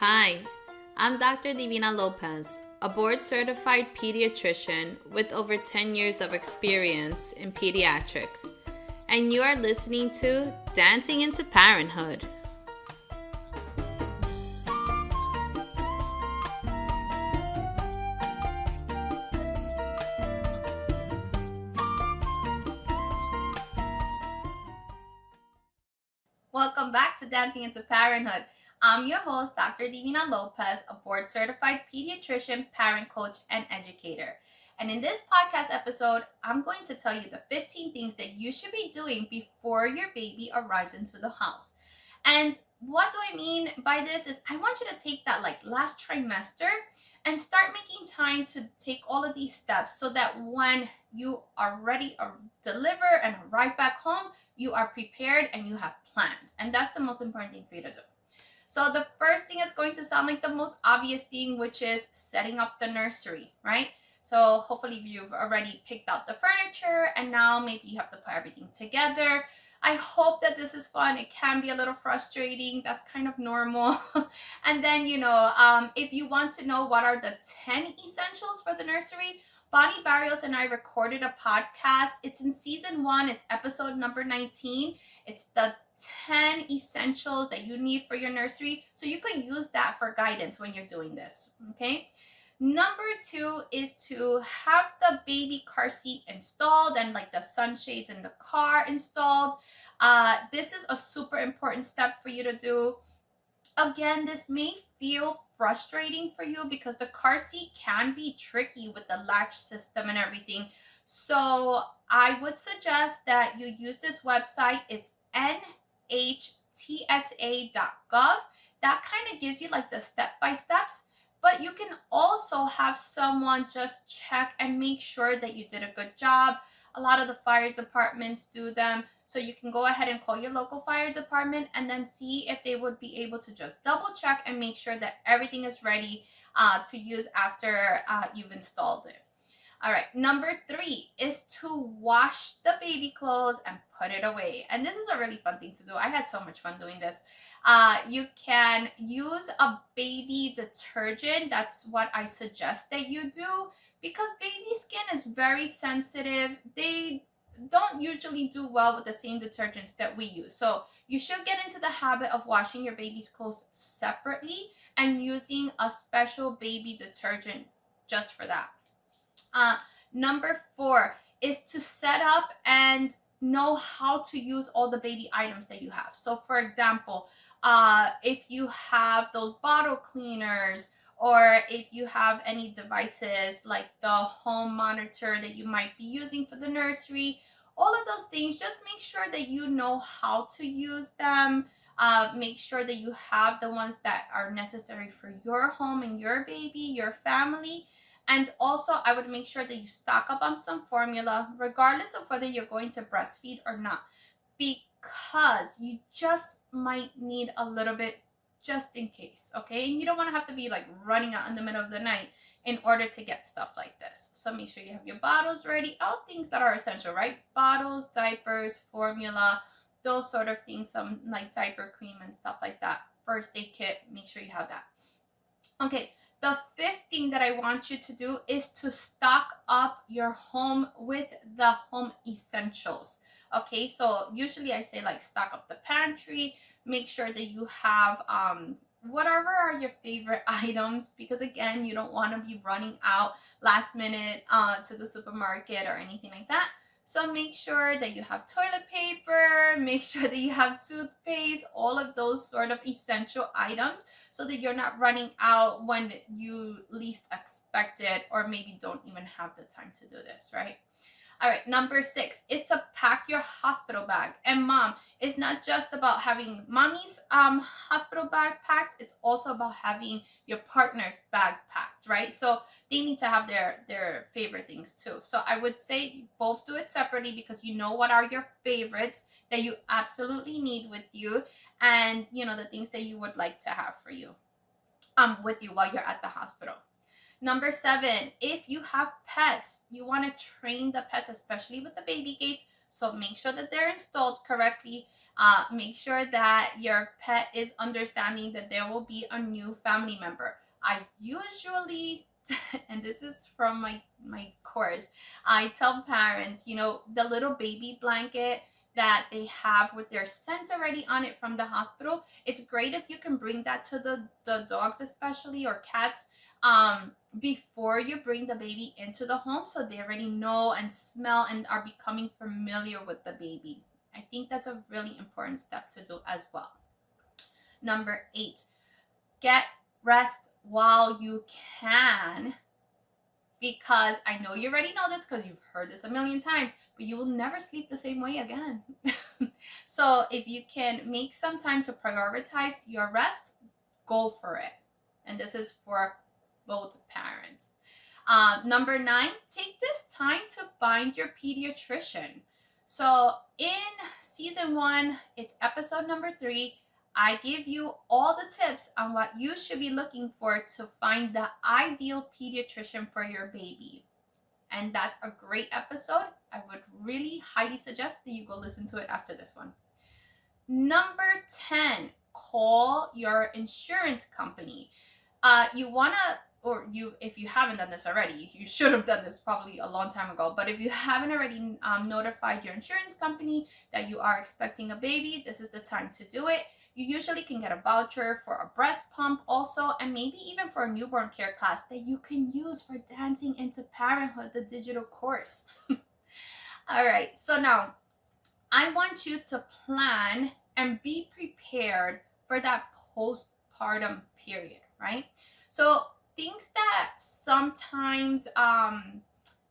Hi, I'm Dr. Divina Lopez, a board-certified pediatrician with over 10 years of experience in pediatrics, and you are listening to Dancing into Parenthood. Welcome back to Dancing into Parenthood. I'm your host, Dr. Divina Lopez, a board-certified pediatrician, parent coach, and educator. And in this podcast episode, I'm going to tell you the 15 things that you should be doing before your baby arrives into the house. And what do I mean by this is I want you to take that last trimester and start making time to take all of these steps so that when you are ready to deliver and arrive back home, you are prepared and you have plans. And that's the most important thing for you to do. So the first thing is going to sound like the most obvious thing, which is setting up the nursery, right? So hopefully you've already picked out the furniture and now maybe you have to put everything together. I hope that this is fun. It can be a little frustrating. That's kind of normal. And then, if you want to know what are the 10 essentials for the nursery, Bonnie Barrios and I recorded a podcast. It's in season 1. It's episode number 19. It's the 10 essentials that you need for your nursery. So you can use that for guidance when you're doing this, okay? Number 2 is to have the baby car seat installed and the sunshades in the car installed. This is a super important step for you to do. Again, this may feel frustrating for you because the car seat can be tricky with the latch system and everything. So I would suggest that you use this website. It's nhtsa.gov. That kind of gives you the step-by-steps, but you can also have someone just check and make sure that you did a good job. A lot of the fire departments do them. So you can go ahead and call your local fire department and then see if they would be able to just double check and make sure that everything is ready to use after you've installed it. All right, number 3 is to wash the baby clothes and put it away. And this is a really fun thing to do. I had so much fun doing this. You can use a baby detergent. That's what I suggest that you do because baby skin is very sensitive. They don't usually do well with the same detergents that we use. So you should get into the habit of washing your baby's clothes separately and using a special baby detergent just for that. Number 4 is to set up and know how to use all the baby items that you have. So for example, if you have those bottle cleaners, or if you have any devices like the home monitor that you might be using for the nursery, all of those things, just make sure that you know how to use them. Make sure that you have the ones that are necessary for your home and your baby, your family. And also, I would make sure that you stock up on some formula, regardless of whether you're going to breastfeed or not, because you just might need a little bit just in case, okay? And you don't want to have to be running out in the middle of the night in order to get stuff like this. So make sure you have your bottles ready, all things that are essential, right? Bottles, diapers, formula, those sort of things, some diaper cream and stuff like that. First aid kit, make sure you have that. Okay. The 5th thing that I want you to do is to stock up your home with the home essentials. Okay, so usually I say stock up the pantry, make sure that you have whatever are your favorite items, because again, you don't want to be running out last minute to the supermarket or anything like that. So make sure that you have toilet paper, make sure that you have toothpaste, all of those sort of essential items so that you're not running out when you least expect it, or maybe don't even have the time to do this, right? All right, number 6 is to pack your hospital bag. And mom, it's not just about having mommy's hospital bag packed, it's also about having your partner's bag packed, right? So they need to have their favorite things too. So I would say both do it separately because you know what are your favorites that you absolutely need with you, and the things that you would like to have for you with you while you're at the hospital. Number 7, if you have pets, you want to train the pets, especially with the baby gates. So make sure that they're installed correctly. Make sure that your pet is understanding that there will be a new family member. I usually, and this is from my course, I tell parents, you know, the little baby blanket that they have with their scent already on it from the hospital, it's great if you can bring that to the dogs, especially, or cats, before you bring the baby into the home, so they already know and smell and are becoming familiar with the baby. I think that's a really important step to do as well. Number 8, get rest while you can, because I know you already know this because you've heard this a million times, but you will never sleep the same way again. So if you can make some time to prioritize your rest, go for it. And this is for both parents. Number 9, take this time to find your pediatrician. So in season 1, it's episode number 3, I give you all the tips on what you should be looking for to find the ideal pediatrician for your baby. And that's a great episode. I would really highly suggest that you go listen to it after this one. Number 10, call your insurance company. You want to, or if you haven't done this already, you should have done this probably a long time ago, but if you haven't already notified your insurance company that you are expecting a baby, this is the time to do it. You usually can get a voucher for a breast pump also, and maybe even for a newborn care class that you can use for Dancing into Parenthood, the digital course. All right, so now I want you to plan and be prepared for that postpartum period, right? So things that sometimes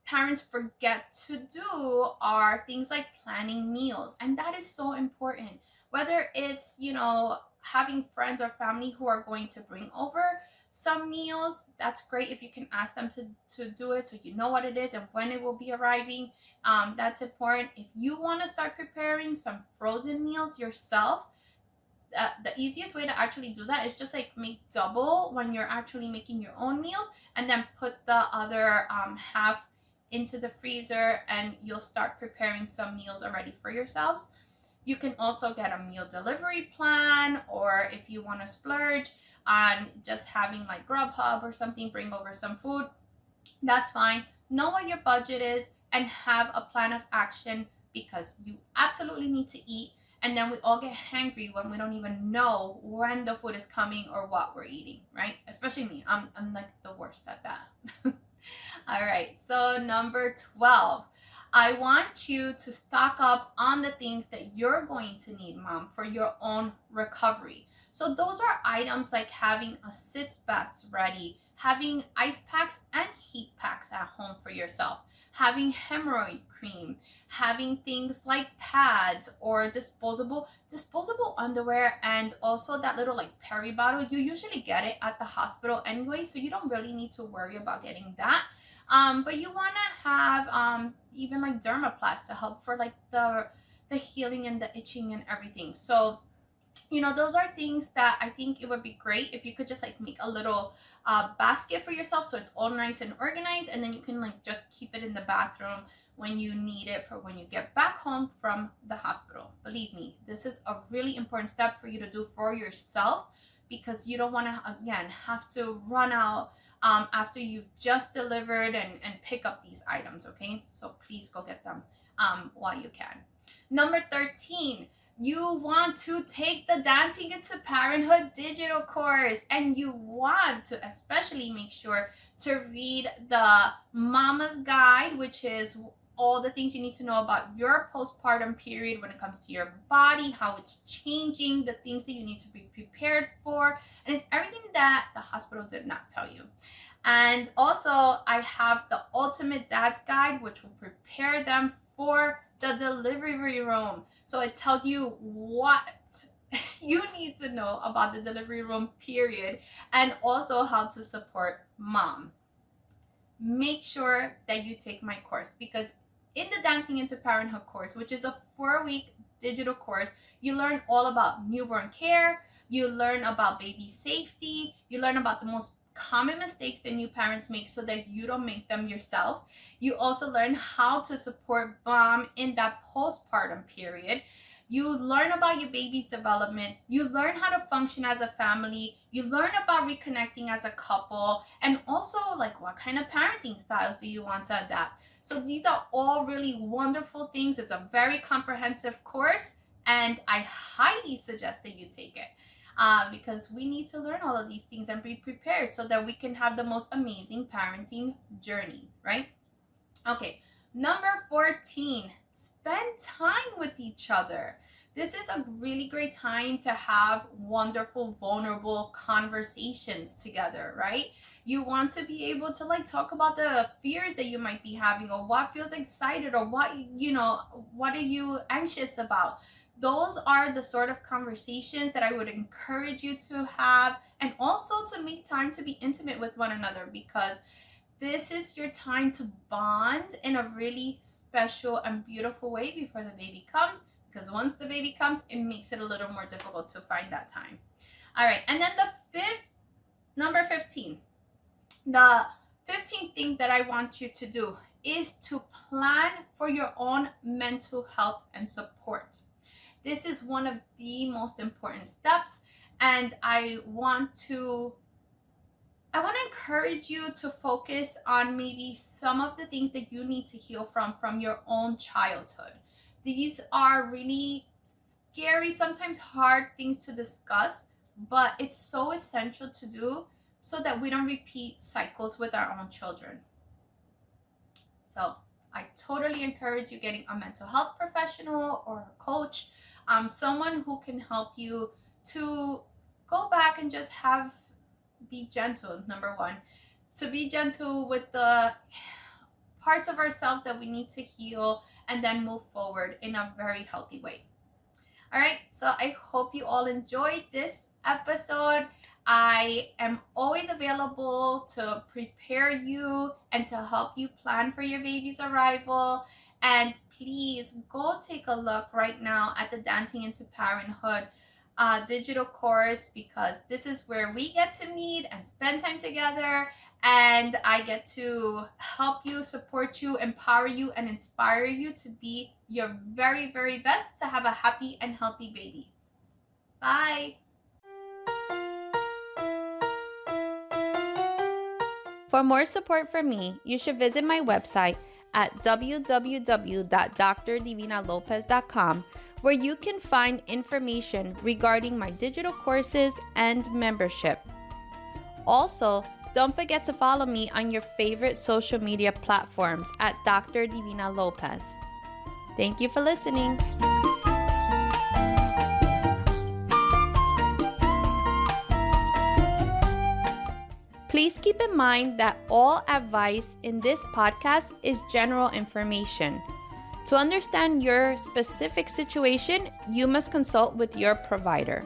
parents forget to do are things like planning meals, and that is so important. Whether it's, you know, having friends or family who are going to bring over some meals, that's great if you can ask them to do it so you know what it is and when it will be arriving. That's important. If you want to start preparing some frozen meals yourself, the easiest way to actually do that is just like make double when you're actually making your own meals, and then put the other half into the freezer, and you'll start preparing some meals already for yourselves. You can also get a meal delivery plan, or if you want to splurge on just having like Grubhub or something, bring over some food, that's fine. Know what your budget is and have a plan of action, because you absolutely need to eat, and then we all get hangry when we don't even know when the food is coming or what we're eating, right? Especially me. I'm like the worst at that. All right, so number 12. I want you to stock up on the things that you're going to need, mom, for your own recovery. So those are items like having a sitz bath ready, having ice packs and heat packs at home for yourself, having hemorrhoid cream, having things like pads or disposable underwear, and also that little like peri bottle. You usually get it at the hospital anyway, so you don't really need to worry about getting that. But you want to have even like dermaplast to help for like the healing and the itching and everything. So, you know, those are things that I think it would be great if you could just like make a little basket for yourself, so it's all nice and organized, and then you can like just keep it in the bathroom when you need it for when you get back home from the hospital. Believe me, this is a really important step for you to do for yourself, because you don't want to, again, have to run out after you've just delivered and pick up these items, okay? So please go get them while you can. Number 13, you want to take the Dancing into Parenthood digital course, and you want to especially make sure to read the Mama's Guide, which is all the things you need to know about your postpartum period when it comes to your body, how it's changing, the things that you need to be prepared for, and it's everything that the hospital did not tell you. And also I have the Ultimate Dad's Guide, which will prepare them for the delivery room. So it tells you what you need to know about the delivery room period, and also how to support mom. Make sure that you take my course, because in the Dancing into Parenthood course, which is a 4-week digital course, you learn all about newborn care, you learn about baby safety, you learn about the most common mistakes that new parents make so that you don't make them yourself. You also learn how to support mom in that postpartum period. You learn about your baby's development. You learn how to function as a family. You learn about reconnecting as a couple, and also like what kind of parenting styles do you want to adapt. So these are all really wonderful things. It's a very comprehensive course, and I highly suggest that you take it because we need to learn all of these things and be prepared so that we can have the most amazing parenting journey, right? Okay, number 14, spend time with each other. This is a really great time to have wonderful, vulnerable conversations together, right? You want to be able to like talk about the fears that you might be having, or what feels excited, or what, what are you anxious about? Those are the sort of conversations that I would encourage you to have, and also to make time to be intimate with one another, because this is your time to bond in a really special and beautiful way before the baby comes, because once the baby comes, it makes it a little more difficult to find that time. All right, and then number 15. The 15th thing that I want you to do is to plan for your own mental health and support. This is one of the most important steps, and I want to encourage you to focus on maybe some of the things that you need to heal from your own childhood. These are really scary, sometimes hard things to discuss, but it's so essential to do so that we don't repeat cycles with our own children. So I totally encourage you getting a mental health professional or a coach, someone who can help you to go back and just be gentle. Number one, to be gentle with the parts of ourselves that we need to heal, and then move forward in a very healthy way. All right, so I hope you all enjoyed this episode. I am always available to prepare you and to help you plan for your baby's arrival. And please go take a look right now at the Dancing into Parenthood digital course, because this is where we get to meet and spend time together, and I get to help you, support you, empower you, and inspire you to be your very, very best to have a happy and healthy baby. Bye. For more support from me, you should visit my website at www.drdivinalopez.com, where you can find information regarding my digital courses and membership. Also, don't forget to follow me on your favorite social media platforms at Dr. Divina Lopez. Thank you for listening. Please keep in mind that all advice in this podcast is general information. To understand your specific situation, you must consult with your provider.